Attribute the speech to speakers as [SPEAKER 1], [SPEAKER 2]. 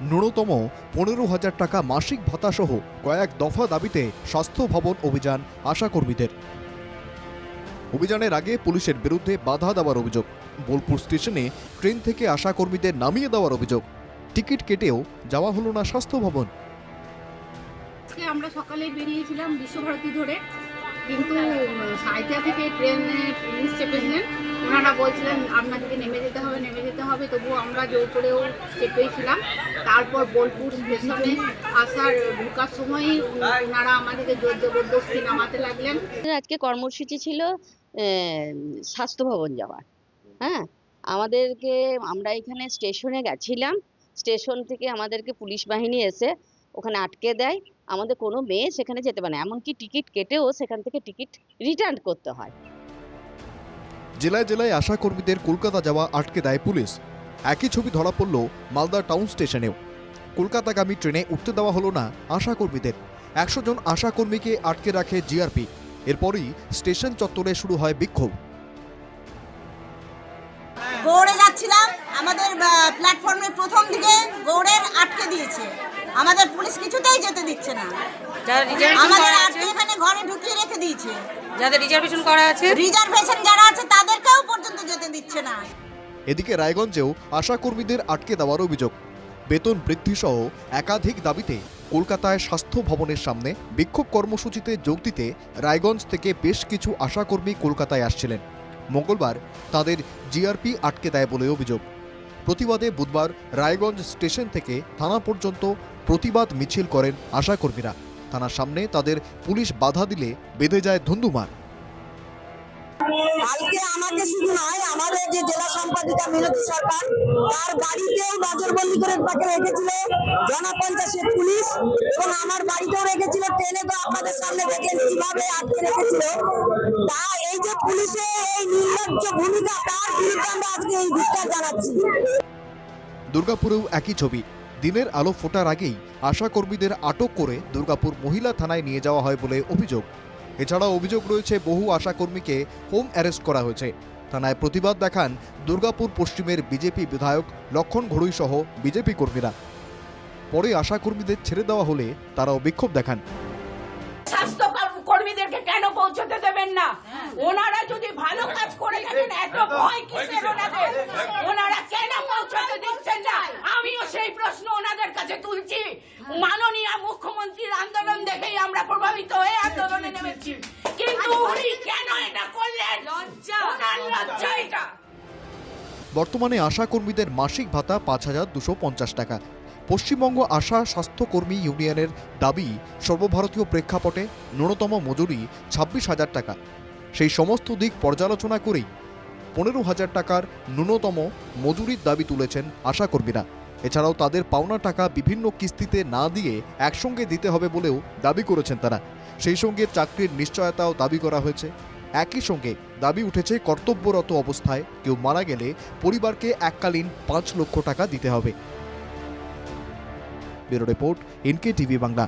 [SPEAKER 1] ন্যূনতম 15,000 টাকা মাসিক ভাতা সহ কয়েক দফা দাবিতে স্বাস্থ্য ভবন অভিযান আশাকর্মীদের। অভিযানের আগে পুলিশের বিরুদ্ধে বাধা দেওয়ার অভিযোগ, বোলপুর স্টেশনে ট্রেন থেকে আশাকর্মীদের নামিয়ে দেওয়ার অভিযোগ, টিকিট কেটেও যাওয়া হলো না স্বাস্থ্য ভবন।
[SPEAKER 2] আমরা সকালে বেরিয়েছিলাম বিশ্বভারতী ধরে, কিন্তু সাঁইথিয়া থেকে ট্রেনে পুলিশ চেপেছিলেন। ওনারা বলছিলেন আপনাদেরকে নেমে যেতে হবে, তবুও আমরা জোর করেও চেপেছিলাম। তারপর বোলপুর স্টেশনে ঢোকার সময়ই ওনারা আমাদেরকে জোর জবরদস্তি নামাতে লাগলেন।
[SPEAKER 3] আজকে কর্মসূচি ছিল স্বাস্থ্য ভবন যাওয়ার। হ্যাঁ, আমরা এখানে স্টেশনে গেছিলাম, স্টেশন থেকে আমাদেরকে পুলিশ বাহিনী এসে ওখানে আটকে দেয়। আমাদের কোনো মেয়ে সেখানে যেতে পারে না, এমনকি টিকিট কেটেও সেখান থেকে টিকিট রিটার্ন করতে হয়।
[SPEAKER 1] জেলায় জেলায় আশাকর্মীদের কলকাতা যাওয়া আটকে দেয় পুলিশ। একই ছবি ধরা পড়ল মালদা টাউন স্টেশনেও। কলকাতাগামী ট্রেনে উঠতে দেওয়া হলো না আশাকর্মীদের। 100 জন আশাকর্মীকে আটকে রাখে জিআরপি। এরপরই স্টেশন চত্বরে শুরু হয় বিক্ষোভ।
[SPEAKER 4] গৌড়ে যাচ্ছিলাম, আমাদের প্ল্যাটফর্মের প্রথম দিকে গৌড়ের আটকে দিয়েছে, আমাদের পুলিশ কিছুতেই যেতে দিচ্ছে না। আমাদের আটকে এখানে ঘরে ঢুকিয়ে রেখে দিয়েছে।
[SPEAKER 5] যাদের রিজার্ভেশন করা আছে,
[SPEAKER 4] রিজার্ভেশন যারা আছে তাদেরকেও পর্যন্ত যেতে দিচ্ছে না।
[SPEAKER 1] এদিকে রায়গঞ্জেও আশাকর্মীদের আটকে দেওয়ার অভিযোগ। বেতন বৃদ্ধি সহ একাধিক দাবিতে কলকাতায় স্বাস্থ্য ভবনের সামনে বিক্ষোভ কর্মসূচিতে যোগ দিতে রায়গঞ্জ থেকে বেশ কিছু আশাকর্মী কলকাতায় আসছিলেন। মঙ্গলবার তাদের জিআরপি আটকে দেয় বলে অভিযোগ। প্রতিবাদে বুধবার রায়গঞ্জ স্টেশন থেকে থানা পর্যন্ত প্রতিবাদ মিছিল করেন আশাকর্মীরা। থানার সামনে তাদের পুলিশ বাধা দিলে বেঁধে যায় ধুন্ধুমার।
[SPEAKER 4] কালকে আমাকে শুধু নয়, আমাদের যে জেলা সম্পাদিকা মিনতি সরকার, তার বাড়িতেও নজরবন্দি করে তাকে রেখেছিল জনপঞ্চায়েতের পুলিশ, এবং আমার বাড়িতেও রেখেছিল। ট্রেনে তো আপনাদের সামনে দেখলেন কিভাবে আটকে রেখেছিল। তা এই যে পুলিশের এই নির্লজ্জ ভূমিকা, তার বিরুদ্ধে আমরা আজকে এই ধিক্কার জানাচ্ছি।
[SPEAKER 1] দুর্গাপুরেও একই ছবি। দিনের আলো ফোটার আগেই আশাকর্মীদের আটক করে দুর্গাপুর মহিলা থানায় নিয়ে যাওয়া হয় বলে অভিযোগ। এছাড়াও অভিযোগ রয়েছে বহু আশাকর্মীকে হোম অ্যারেস্ট করা হয়েছে। থানায় প্রতিবাদ দেখান দুর্গাপুর পশ্চিমের বিজেপি বিধায়ক লক্ষণ ঘড়ুই সহ বিজেপি কর্মীরা। পরে আশাকর্মীদের ছেড়ে দেওয়া হলে তারাও বিক্ষোভ দেখান।
[SPEAKER 6] স্বাস্থ্য কর্মীদেরকে কেন পৌঁছতে দেবেন না? ওনারা যদি ভালো কাজ করে থাকেন, এত ভয় কিসের ওনাদের? ওনারা কেন পৌঁছতে দিচ্ছেন না? আমিও সেই প্রশ্ন ওনাদের কাছে তুলছি। মাননীয় মুখ্যমন্ত্রীর আন্দোলন দেখেই আমরা প্রভাবিত হয়ে আন্দোলনে নেমেছি, কিন্তু উনি কেন এটা করলেন? লজ্জা এটা।
[SPEAKER 1] বর্তমানে আশাকর্মীদের মাসিক ভাতা 5,250 টাকা। পশ্চিমবঙ্গ আশা স্বাস্থ্যকর্মী ইউনিয়নের দাবি সর্বভারতীয় প্রেক্ষাপটে ন্যূনতম মজুরি 26,000 টাকা। সেই সমস্ত দিক পর্যালোচনা করেই 15,000 টাকার ন্যূনতম মজুরির দাবি তুলেছেন আশাকর্মীরা। এছাড়াও তাদের পাওনা টাকা বিভিন্ন কিস্তিতে না দিয়ে একসঙ্গে দিতে হবে বলেও দাবি করেছেন তারা। সেই সঙ্গে চাকরির নিশ্চয়তাও দাবি করা হয়েছে। একই সঙ্গে দাবি উঠেছে কর্তব্যরত অবস্থায় কেউ মারা গেলে পরিবারকে এককালীন 5 লক্ষ টাকা দিতে হবে। Bureau report, NK TV Bangla.